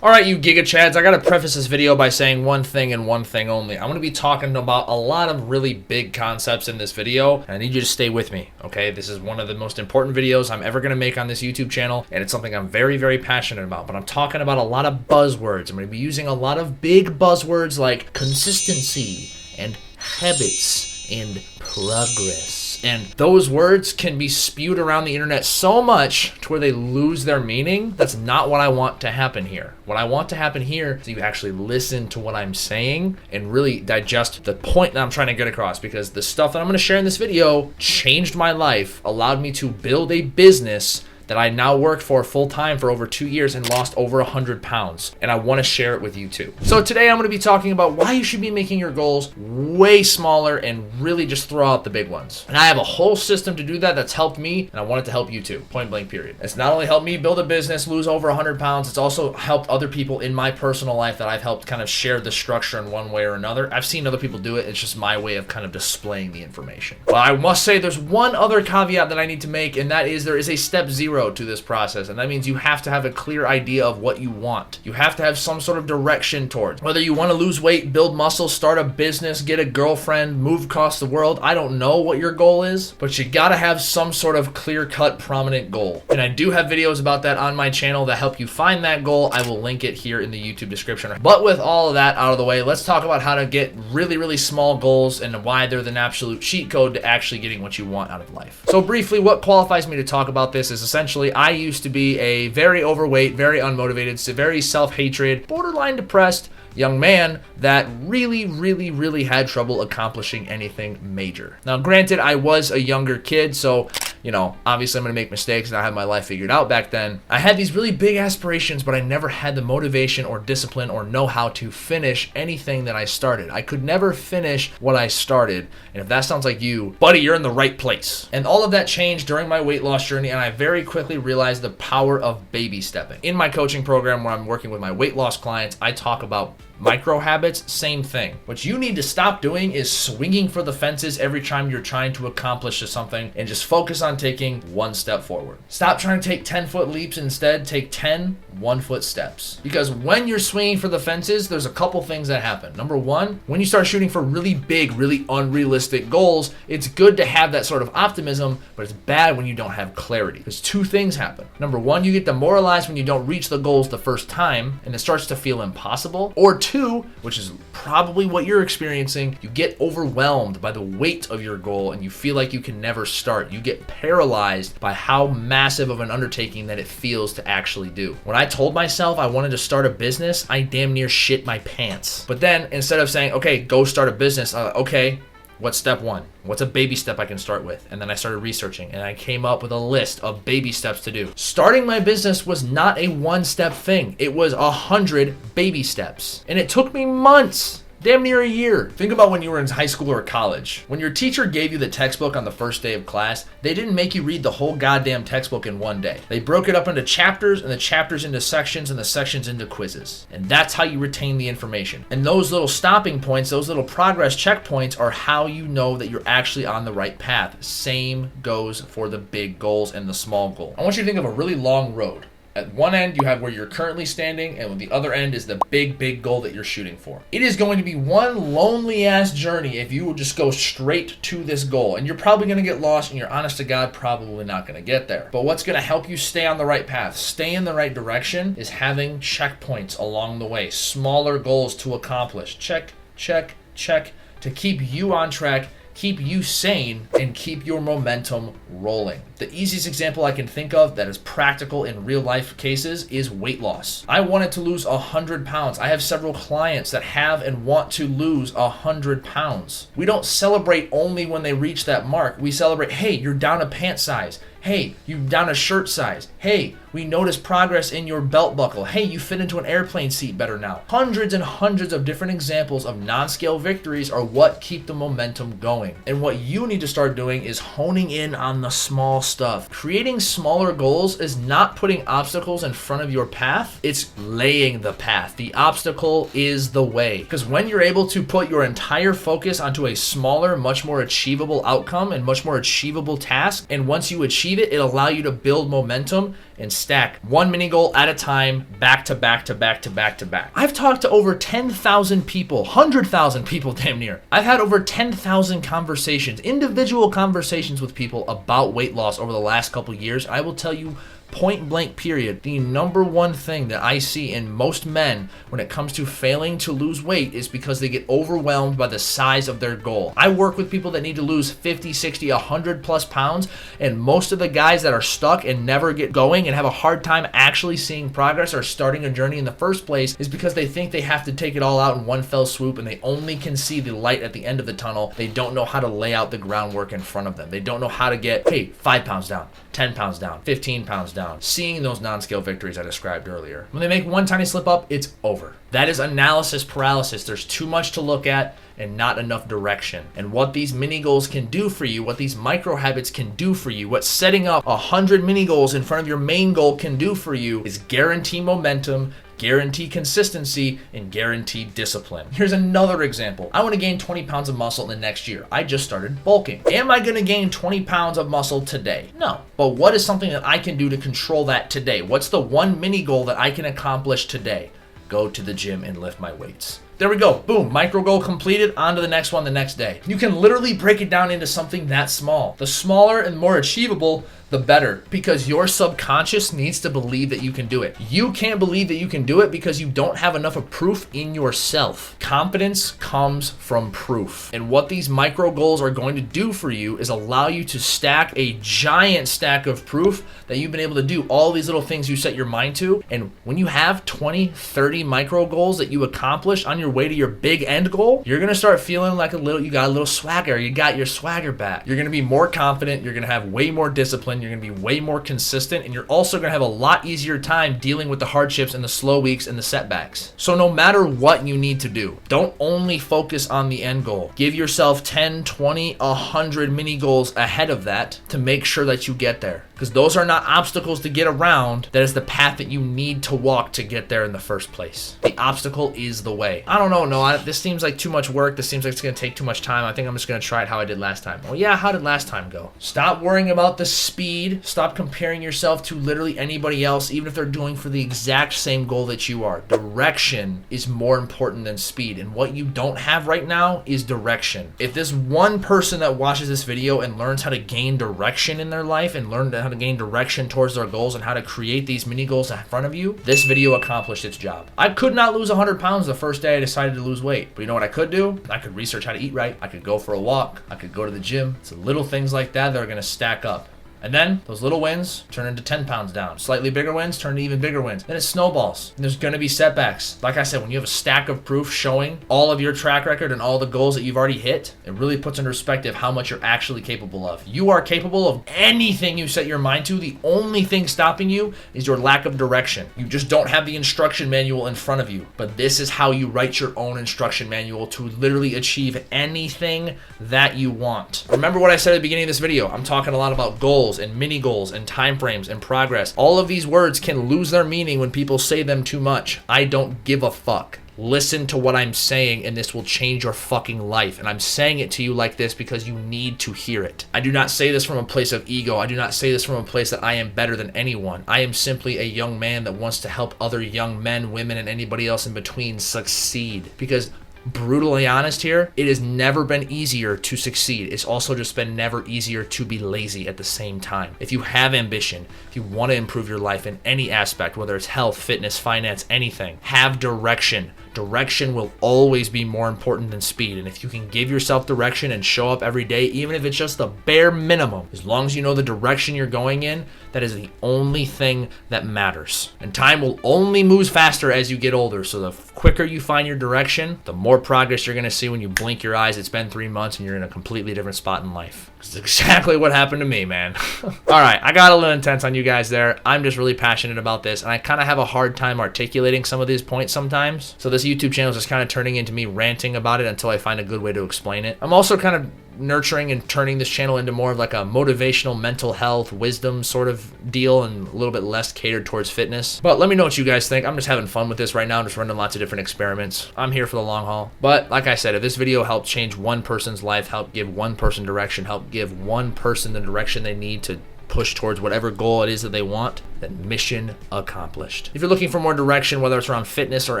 Alright, you Giga Chads, I gotta preface this video by saying one thing and one thing only. I'm gonna be talking about a lot of really big concepts in this video, and I need you to stay with me, okay? This is one of the most important videos I'm ever gonna make on this YouTube channel, and it's something I'm very, very passionate about. But I'm talking about a lot of buzzwords. I'm gonna be using a lot of big buzzwords like consistency and habits and progress. And those words can be spewed around the internet so much to where they lose their meaning. That's not what I want to happen here. What I want to happen here is you actually listen to what I'm saying and really digest the point that I'm trying to get across, because the stuff that I'm going to share in this video changed my life, allowed me to build a business that I now worked for full-time for over 2 years and lost over 100 pounds. And I want to share it with you too. So today I'm going to be talking about why you should be making your goals way smaller and really just throw out the big ones. And I have a whole system to do that that's helped me, and I want it to help you too. Point blank period. It's not only helped me build a business, lose over 100 pounds, it's also helped other people in my personal life that I've helped kind of share the structure in one way or another. I've seen other people do it. It's just my way of kind of displaying the information. But I must say there's one other caveat that I need to make, and that is there is a step 0 to this process, and that means you have to have a clear idea of what you want. You have to have some sort of direction towards whether you want to lose weight, build muscle, start a business, get a girlfriend, move across the world. I don't know what your goal is, but you gotta have some sort of clear-cut, prominent goal. And I do have videos about that on my channel that help you find that goal. I will link it here in the YouTube description. But with all of that out of the way, let's talk about how to get really, really small goals and why they're the absolute cheat code to actually getting what you want out of life. So briefly, what qualifies me to talk about this is essentially I used to be a very overweight, very unmotivated, very self-hatred, borderline depressed young man that really had trouble accomplishing anything major. Now, granted, I was a younger kid, so, you know, obviously I'm going to make mistakes, and I had my life figured out back then. I had these really big aspirations, but I never had the motivation or discipline or know how to finish anything that I started. I could never finish what I started, and if that sounds like you, buddy, you're in the right place. And all of that changed during my weight loss journey, and I very quickly realized the power of baby stepping. In my coaching program where I'm working with my weight loss clients, I talk about micro habits, same thing. What you need to stop doing is swinging for the fences every time you're trying to accomplish something, and just focus on taking one step forward. Stop trying to take 10-foot leaps, and instead take 10 one-foot steps. Because when you're swinging for the fences, there's a couple things that happen. Number one, when you start shooting for really big, really unrealistic goals, it's good to have that sort of optimism, but it's bad when you don't have clarity. Because two things happen. Number one, you get demoralized when you don't reach the goals the first time, and it starts to feel impossible. Or two, which is probably what you're experiencing, you get overwhelmed by the weight of your goal and you feel like you can never start. You get paralyzed by how massive of an undertaking that it feels to actually do. When I told myself I wanted to start a business, I damn near shit my pants. But then instead of saying, okay, go start a business, okay, what's step one? What's a baby step I can start with? And then I started researching, and I came up with a list of baby steps to do. Starting my business was not a one-step thing. It was 100 baby steps. And it took me months. Damn near a year. Think about when you were in high school or college. When your teacher gave you the textbook on the first day of class, they didn't make you read the whole goddamn textbook in one day. They broke it up into chapters, and the chapters into sections, and the sections into quizzes. And that's how you retain the information. And those little stopping points, those little progress checkpoints are how you know that you're actually on the right path. Same goes for the big goals and the small goal. I want you to think of a really long road. At one end, you have where you're currently standing, and the other end is the big goal that you're shooting for. It is going to be one lonely-ass journey if you will just go straight to this goal. And you're probably going to get lost, and you're honest to God probably not going to get there. But what's going to help you stay on the right path, stay in the right direction, is having checkpoints along the way, smaller goals to accomplish. Check, check, check, to keep you on track, keep you sane, and keep your momentum rolling. The easiest example I can think of that is practical in real life cases is weight loss. I wanted to lose 100 pounds. I have several clients that have and want to lose 100 pounds. We don't celebrate only when they reach that mark. We celebrate, hey, you're down a pant size. Hey, you're down a shirt size. Hey, we notice progress in your belt buckle. Hey, you fit into an airplane seat better now. Hundreds and hundreds of different examples of non-scale victories are what keep the momentum going. And what you need to start doing is honing in on the small stuff. Creating smaller goals is not putting obstacles in front of your path. It's laying the path. The obstacle is the way. Because when you're able to put your entire focus onto a smaller, much more achievable outcome and much more achievable task, and once you achieve it, it'll allow you to build momentum and stack one mini goal at a time, back to back to back to back to back. I've talked to over 10,000 people, 100,000 people damn near. I've had over 10,000 conversations, individual conversations with people about weight loss over the last couple years. I will tell you, point blank period, the number one thing that I see in most men when it comes to failing to lose weight is because they get overwhelmed by the size of their goal. I work with people that need to lose 50, 60, 100 plus pounds, and most of the guys that are stuck and never get going and have a hard time actually seeing progress or starting a journey in the first place is because they think they have to take it all out in one fell swoop, and they only can see the light at the end of the tunnel. They don't know how to lay out the groundwork in front of them. They don't know how to get, hey, 5 pounds down, 10 pounds down, 15 pounds down. Seeing those non-scale victories I described earlier. When they make one tiny slip up, it's over. That is analysis paralysis. There's too much to look at and not enough direction. And what these mini goals can do for you, what these micro habits can do for you, what setting up 100 mini goals in front of your main goal can do for you is guarantee momentum, guarantee consistency, and guarantee discipline. Here's another example. I want to gain 20 pounds of muscle in the next year. I just started bulking. Am I going to gain 20 pounds of muscle today? No. But what is something that I can do to control that today? What's the one mini goal that I can accomplish today? Go to the gym and lift my weights. There we go. Boom. Micro goal completed. On to the next one the next day. You can literally break it down into something that small. The smaller and more achievable, the better, because your subconscious needs to believe that you can do it. You can't believe that you can do it because you don't have enough of proof in yourself. Confidence comes from proof. And what these micro goals are going to do for you is allow you to stack a giant stack of proof that you've been able to do all these little things you set your mind to. And when you have 20, 30 micro goals that you accomplish on your way to your big end goal, you're going to start feeling like you got a little swagger. You got your swagger back. You're going to be more confident. You're going to have way more discipline. You're going to be way more consistent, and you're also going to have a lot easier time dealing with the hardships and the slow weeks and the setbacks. So no matter what you need to do, don't only focus on the end goal. Give yourself 10, 20, 100 mini goals ahead of that to make sure that you get there. Because those are not obstacles to get around. That is the path that you need to walk to get there in the first place. The obstacle is the way. I don't know, Noah. This seems like too much work. This seems like it's going to take too much time. I think I'm just going to try it how I did last time. Well, yeah, how did last time go? Stop worrying about the speed. Stop comparing yourself to literally anybody else, even if they're doing for the exact same goal that you are. Direction is more important than speed. And what you don't have right now is direction. If this one person that watches this video and learns how to gain direction in their life and learn how to gain direction towards their goals and how to create these mini goals in front of you, this video accomplished its job. I could not lose 100 pounds the first day I decided to lose weight. But you know what I could do? I could research how to eat right. I could go for a walk. I could go to the gym. It's little things like that that are going to stack up. And then those little wins turn into 10 pounds down. Slightly bigger wins turn into even bigger wins. Then it snowballs. And there's going to be setbacks. Like I said, when you have a stack of proof showing all of your track record and all the goals that you've already hit, it really puts into perspective how much you're actually capable of. You are capable of anything you set your mind to. The only thing stopping you is your lack of direction. You just don't have the instruction manual in front of you. But this is how you write your own instruction manual to literally achieve anything that you want. Remember what I said at the beginning of this video. I'm talking a lot about goals and mini goals and time frames and progress. All of these words can lose their meaning when people say them too much. I don't give a fuck. Listen to what I'm saying and this will change your fucking life. And I'm saying it to you like this because you need to hear it. I do not say this from a place of ego. I do not say this from a place that I am better than anyone. I am simply a young man that wants to help other young men, women, and anybody else in between succeed. Because brutally honest here, it has never been easier to succeed. It's also just been never easier to be lazy at the same time. If you have ambition, if you want to improve your life in any aspect, whether it's health, fitness, finance, anything, have direction. Direction will always be more important than speed. And if you can give yourself direction and show up every day, even if it's just the bare minimum, as long as you know the direction you're going in, that is the only thing that matters. And time will only move faster as you get older. So the quicker you find your direction, the more progress you're going to see when you blink your eyes. It's been 3 months and you're in a completely different spot in life. It's exactly what happened to me, man. All right, I got a little intense on you guys there. I'm just really passionate about this, and I kind of have a hard time articulating some of these points sometimes. So this YouTube channel is just kind of turning into me ranting about it until I find a good way to explain it. I'm also kind of nurturing and turning this channel into more of like a motivational mental health wisdom sort of deal and a little bit less catered towards fitness. But let me know what you guys think. I'm just having fun with this right now. I'm just running lots of different experiments. I'm here for the long haul. But like I said, if this video helped change one person's life, help give one person direction, help give one person the direction they need to push towards whatever goal it is that they want, then mission accomplished. If you're looking for more direction, whether it's around fitness or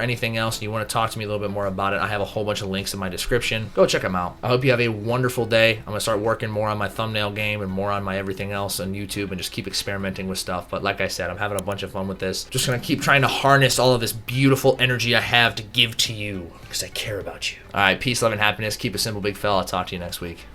anything else, and you want to talk to me a little bit more about it, I have a whole bunch of links in my description. Go check them out. I hope you have a wonderful day. I'm going to start working more on my thumbnail game and more on my everything else on YouTube and just keep experimenting with stuff. But like I said, I'm having a bunch of fun with this. Just going to keep trying to harness all of this beautiful energy I have to give to you because I care about you. All right, peace, love, and happiness. Keep it simple, big fella. I'll talk to you next week.